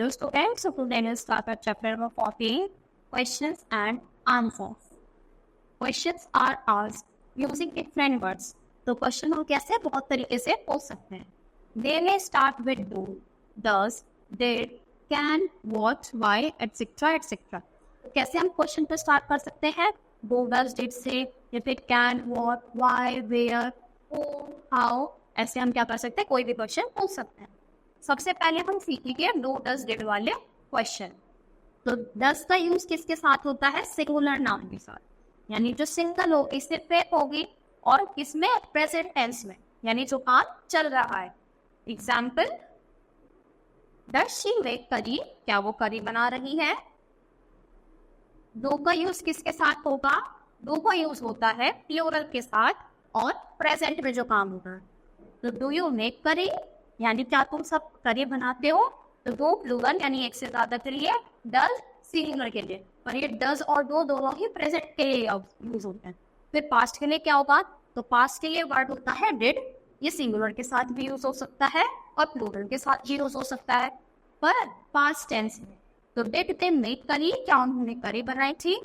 Hello students, so today we'll start our chapter number 14, questions and answers. Questions are asked using different words. तो question हम कैसे बहुत तरीके से पूछ सकते हैं. They may start with do, does, did, can, what, why, etc. etc. तो कैसे हम क्वेश्चन पर स्टार्ट कर सकते हैं? Do, does, did से या फिर can, what, why, where, who, how, ऐसे हम क्या कर सकते हैं? कोई भी क्वेश्चन पूछ सकते हैं. सबसे पहले हम सीखेंगे डू डज डिड वाले क्वेश्चन. तो डज का यूज किसके साथ होता है? सिंगुलर नाउन के साथ, यानी जो सिंगल हो इससे प्रेप होगी और किसमें? प्रेजेंट टेंस में, यानी जो काम चल रहा है. एग्जाम्पल, डज शी मेक करी? क्या वो करी बना रही है? डू का यूज किसके साथ होगा? डू का यूज होता है प्लूरल के साथ और प्रेजेंट में जो काम होगा. तो डू यू मेक करी, यानी क्या तुम सब करी बनाते हो? तो दो प्लूरल यानी एक से ज्यादा के लिए, डज सिंगुलर के लिए. और ये डज और डू दोनों ही प्रेजेंट के लिए यूज होते हैं. फिर पास्ट के लिए क्या होगा? तो पास्ट के लिए वर्ड होता है डिड. ये सिंगुलर के साथ भी यूज हो सकता है और प्लूरल के साथ भी यूज हो सकता है, पर पास्ट टेंस में. तो डिड दे मेक करी? क्या उन्होंने करी बनाई थी?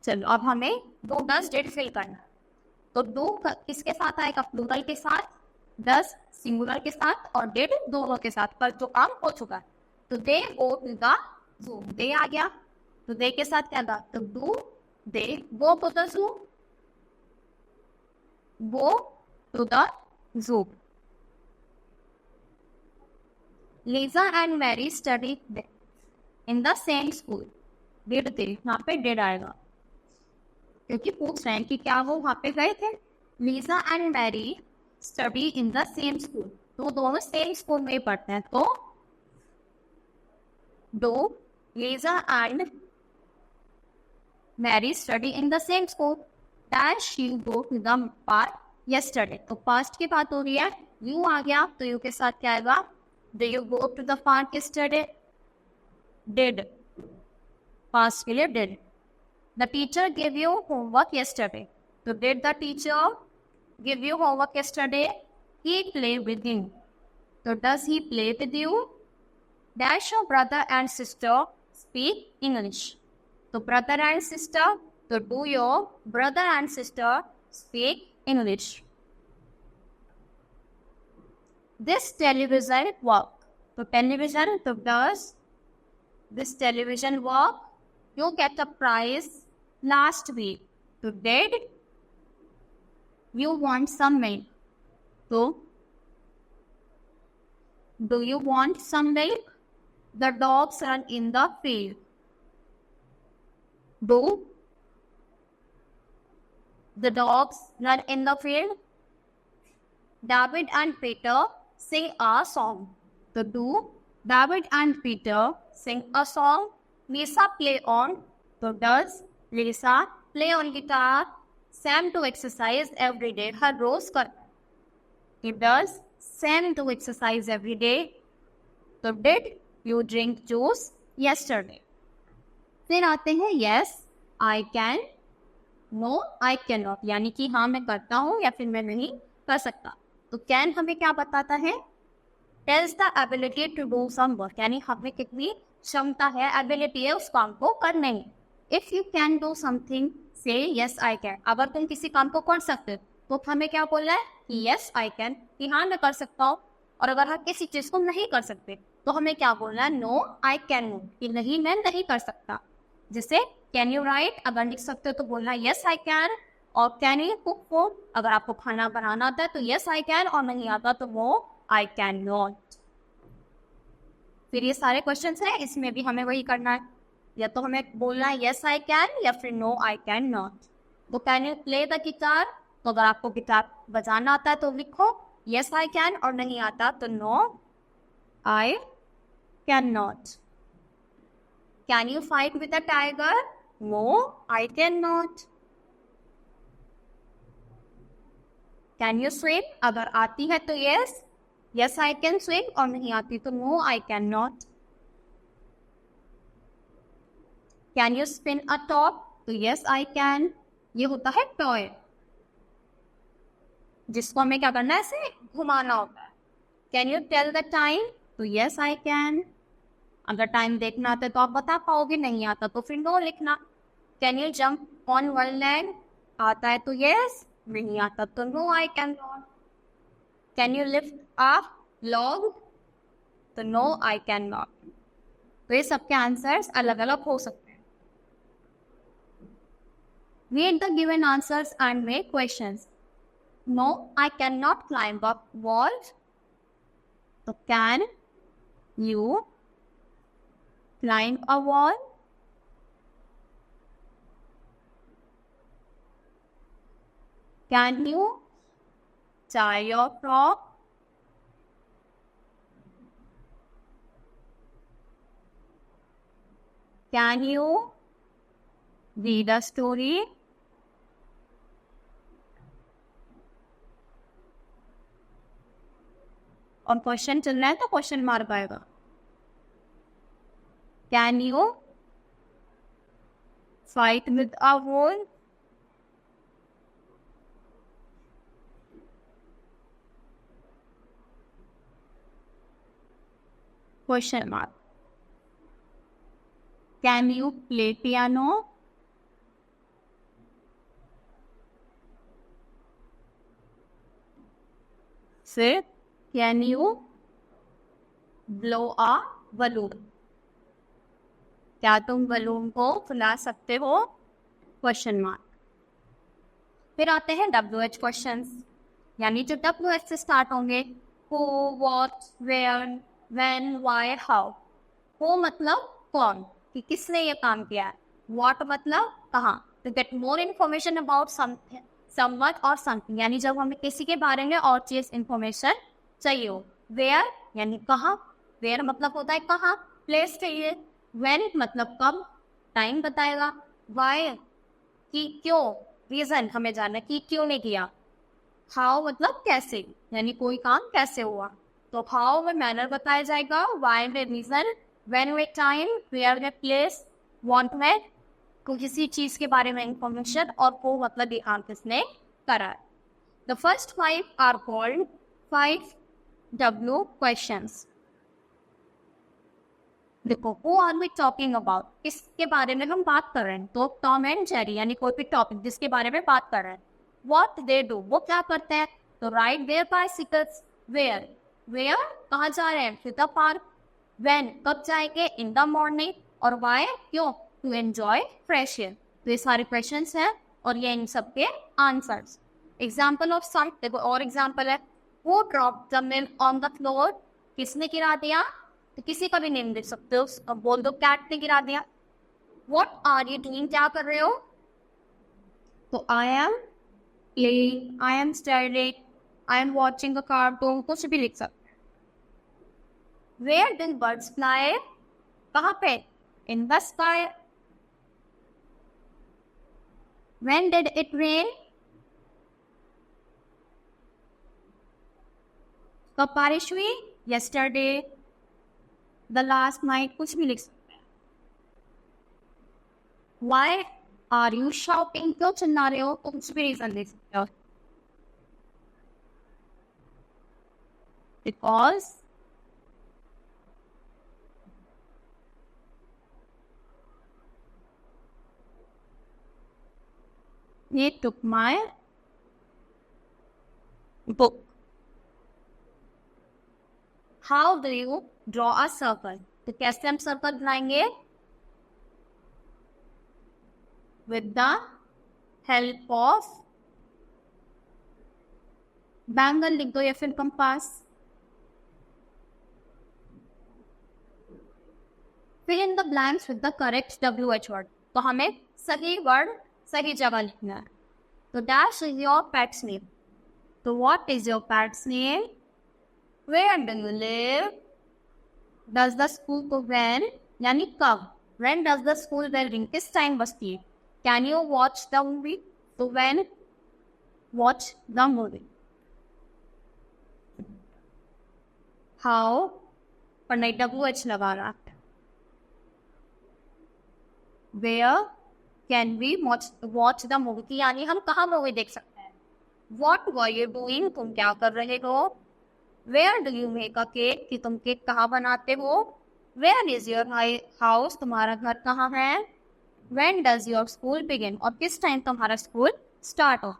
चलो अब हमें डू डज डिड फिल करना. तो डू किसके साथ आएगा? प्लूरल के साथ, डज सिंगुलर के साथ और डिड दोनों के साथ, पर जो काम हो चुका है. तो दे गो टू द जू, दे आ गया तो दे के साथ क्या था? तो do they go to the zoo, go to the zoo. Lisa and Mary study in the same school. Did they, यहाँ पे डिड आएगा क्योंकि पूछ रहे हैं कि क्या वो वहां पे गए थे. Lisa and Mary study in the same school, तो दोनों सेम स्कूल में पढ़ते हैं. तो do Lisa and Mary study in the same school. Dash she go to the park yesterday. तो पास्ट की बात हो रही है, यू आ गया तो यू के साथ क्या आएगा? Do you go to the park yesterday? Did, past के लिए did. The teacher gave you homework yesterday. So did the teacher give you homework yesterday? He played with you. So does he play with you? Dash your brother and sister speak English. So brother and sister. So do your brother and sister speak English? This television work. So television. So does this television work? You get a prize last week. So did you want some milk? So do you want some milk? The dogs run in the field. Do the dogs run in the field? David and Peter sing a song. So do David and Peter sing a song? Lisa play on. So does Lisa play on guitar? Sam to exercise every day. Her रोज कर. He does Sam to exercise every day. So did you drink juice yesterday? फिर आते हैं yes, I can, no, I cannot. यानी कि हाँ मैं करता हूँ या फिर मैं नहीं कर सकता. तो can हमें क्या बताता है? Tells the ability to do some work. यानी हमें कितनी क्षमता है, एबिलिटी है उस काम को करने में. If you can do something से यस आई कैन. अगर तुम किसी काम को कर सकते हो तो हमें क्या बोलना है? कि यस आई कैन, कि हाँ मैं कर सकता हूँ. और अगर हम किसी चीज को नहीं कर सकते तो हमें क्या बोलना है? नो आई कैन नो, कि नहीं मैं नहीं कर सकता. जैसे कैन यू राइट, अगर लिख सकते हो तो बोलना यस आई कैन. और कैन यू कुक फूड, अगर आपको खाना बनाना आता है तो यस आई कैन, और नहीं आता तो नो आई कैन नॉट. फिर ये सारे क्वेश्चंस हैं, इसमें भी हमें वही करना है. या तो हमें बोलना है यस आई कैन या फिर नो आई कैन नॉट. तो can you play the guitar, तो अगर आपको गिटार बजाना आता है तो लिखो यस आई कैन, और नहीं आता तो no I can not. Can you fight with a tiger? No I can not. Can you swim? अगर आती है तो yes, yes I can swim, और नहीं आती तो no I can not. Can you spin a top? तो yes I can. ये होता है टॉय, जिसको हमें क्या करना है? ऐसे घुमाना होता है. Can you tell the time? तो यस आई कैन। अगर टाइम देखना आता है तो आप बता पाओगे, नहीं आता तो फिर नो लिखना। Can you jump on one land? आता है तो यस, नहीं आता तो no I can not. Can you lift a log? तो नो आई कैन नॉट। तो ये सबके आंसर्स अलग अलग हो सकते हैं। Read the given answers and make questions. No I can not climb up walls. तो can you climb a wall? Can you tie your frock? Can you read a story? और क्वेश्चन चल रहा है तो क्वेश्चन मार्क आएगा। Can you fight with a wolf? Question mark. Can you play piano? फिर can you blow a balloon? क्या तुम balloon को फुला सकते हो? Question mark. फिर आते हैं WH क्वेश्चंस, यानी जो WH से स्टार्ट होंगे। Who, what, where, when, why, how. Who मतलब कौन, कि किसने ये काम किया है। व्हाट मतलब कहाँ, to get more information about someone और समथिंग, यानी जब हमें किसी के बारे में और चीज इन्फॉर्मेशन चाहिए हो। वेयर यानी कहाँ, वेयर मतलब होता है कहाँ, प्लेस चाहिए। व्हेन मतलब कब, टाइम बताएगा। व्हाई कि क्यों, रीजन हमें जानना कि क्यों नहीं किया। हाउ मतलब कैसे, यानी कोई काम कैसे हुआ। तो हाउ में मैनर बताया जाएगा, व्हाई में रीजन, व्हेन में टाइम, वेयर में प्लेस, वांट में को किसी चीज के बारे में इंफॉर्मेशन, और को मतलब ये काम किसने करा है। The first 5 are called 5 W questions. देखो, who are we talking about, किसके बारे में हम बात कर रहे हैं। तो टॉम एंड जेरी, यानी कोई भी टॉपिक जिसके बारे में बात कर रहे हैं। व्हाट दे डू, वो क्या करते हैं। तो ride there bicycles. Where, where कहाँ जा रहे हैं, टू द पार्क। व्हेन कब जाएंगे, इन द मॉर्निंग। और व्हाई क्यों, टू एंजॉय फ्रेश एयर। तो ये सारे क्वेश्चंस हैं और ये इन सब के आंसर्स। एग्जाम्पल ऑफ सम, देखो और एग्जाम्पल है। वो drop the milk on the floor, किसने गिरा दिया। तो किसी का भी नेम दे सकते हो, अब बोल दो कैट ने गिरा दिया। What आर यू डूइंग, क्या कर रहे हो। तो I am playing, I am studying, I am watching a cartoon, कुछ भी लिख सकते हैं। वेयर डिड बर्ड्स फ्लाई, कहाँ पे, in the sky. When did it rain, कब बारिश हुई, यस्टरडे, द लास्ट नाइट, कुछ भी लिख सकते हैं। Why आर यू शॉपिंग, क्यों चिल्ला रहे हो, तो कुछ भी रीजन दे सकते हो। Because he took my book. How do you draw a circle, तो कैसे हम सर्कल बनाएंगे। with the help of bangle लिख दो या फिर compass. Fill in the blanks with the correct WH word, तो हमें सही वर्ड सही जगह लिखना है। तो dash is your pet's name, तो what is your pet's name. Where do you live, does the school को व्हेन यानी कब, when does the school bell ring, किस टाइम बजती है। Can you watch the movie, तो when watch the movie. How पर नहीं WH लगा रहा। Where can we watch the movie, यानी हम कहाँ मूवी देख सकते हैं। वॉट वर यू डूइंग, तुम क्या कर रहे हो। Where do you make a cake, कि तुम केक कहाँ बनाते हो। वेयर इज योर हाउस, तुम्हारा घर कहाँ है। When does your school begin, और किस टाइम तुम्हारा स्कूल स्टार्ट हो।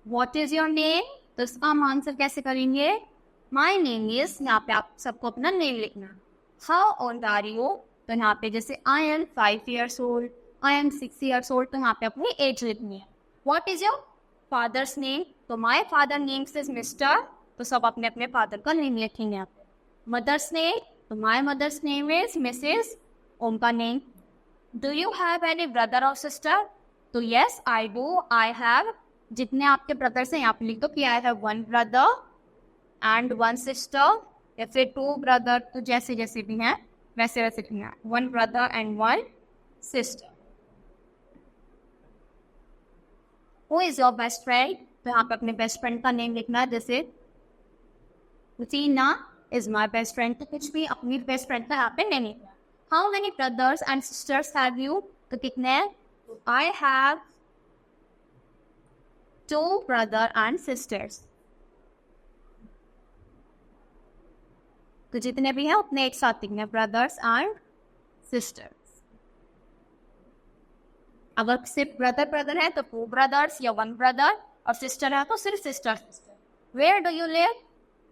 व्हाट इज योर नेम, तो इसका हम आंसर कैसे करेंगे। माई नेम इज, यहाँ पे आप सबको अपना नेम लिखना। हाउ ओल्ड आर यू, तो यहाँ पे जैसे I am 5 years old, I am 6 years old, तो यहाँ पे अपनी एज लिखनी है। What is your father's name, तो my father names is mister, तो सब अपने अपने फादर का नेम लिखेंगे यहाँ पे। मदर्स नेम, तो my mother's name is mrs, उनका name. Do you have any brother और सिस्टर, तो yes I do, I have, जितने आपके ब्रदर्स हैं यहाँ पे लिख दो कि I have 1 brother and 1 sister, या फिर 2 brother, तो जैसे जैसे भी हैं वैसे वैसे भी हैं। 1 brother and 1 sister। Who is your best friend, तो यहाँ पे अपने बेस्ट फ्रेंड का नेम लिखना है। जैसे Tina is my best friend, तो कुछ भी अपनी बेस्ट फ्रेंड का यहाँ पे नेम लिखना है। How many brothers and sisters have you, तो कितने हैं। I have 2 brother and sisters, तो जितने भी हैं उतने एक साथ लिखने, ब्रदर्स एंड सिस्टर्स। अगर सिर्फ ब्रदर ब्रदर है तो 2 brothers या 1 brother, और सिस्टर है तो सिर्फ sister sister. Where do you live,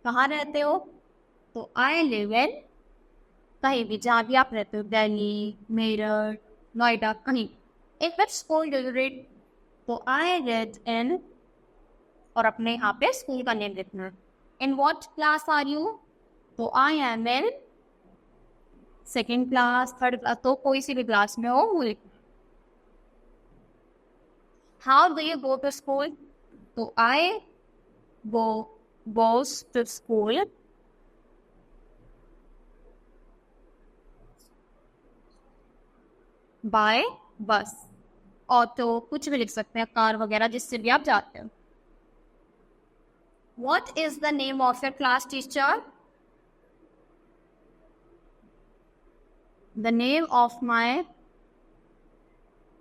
कहाँ रहते हो, तो आई लिव इन, कहीं भी जहाँ भी आप रहते हो, दिल्ली, मेरठ, नोएडा, कहीं। In which school do you read, तो आई रीड इन, और अपने यहाँ पे स्कूल का नेम लिखना। In what class are you, तो I am in 2nd class, 3rd class, तो कोई सी भी क्लास में हो वो लिखना। How do you go to school, तो I goes to school by bus, auto, कुछ भी लिख सकते हैं, कार वगैरह, जिससे भी आप जाते हो। What is the name of your class teacher? The name of my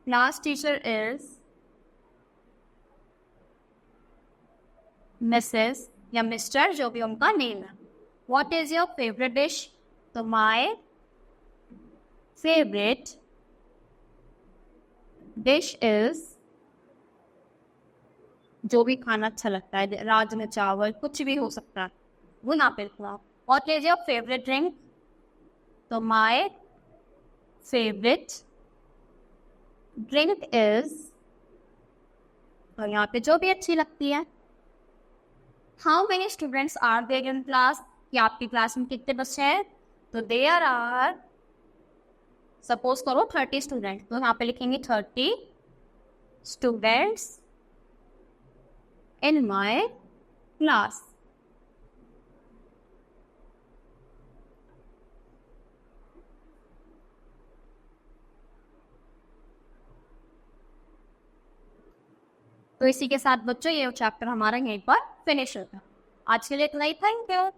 class teacher is Mrs. या Mr. जो भी उनका नेम है। What is your favorite dish? तो my favorite dish is, जो भी खाना अच्छा लगता है, राजमा चावल, कुछ भी हो सकता है, वो यहाँ पे लिखना। What is your favorite drink? तो my favorite drink is, और यहाँ पे जो भी अच्छी लगती है। How many students are there in class, कि आपकी क्लास में कितने बच्चे हैं, तो there are, सपोज करो 30 स्टूडेंट, तो यहाँ पे लिखेंगे 30 students in my class। तो इसी के साथ बच्चों ये चैप्टर हमारा यहीं पर फिनिश होता है। आज के लिए इतना ही, थैंक यू।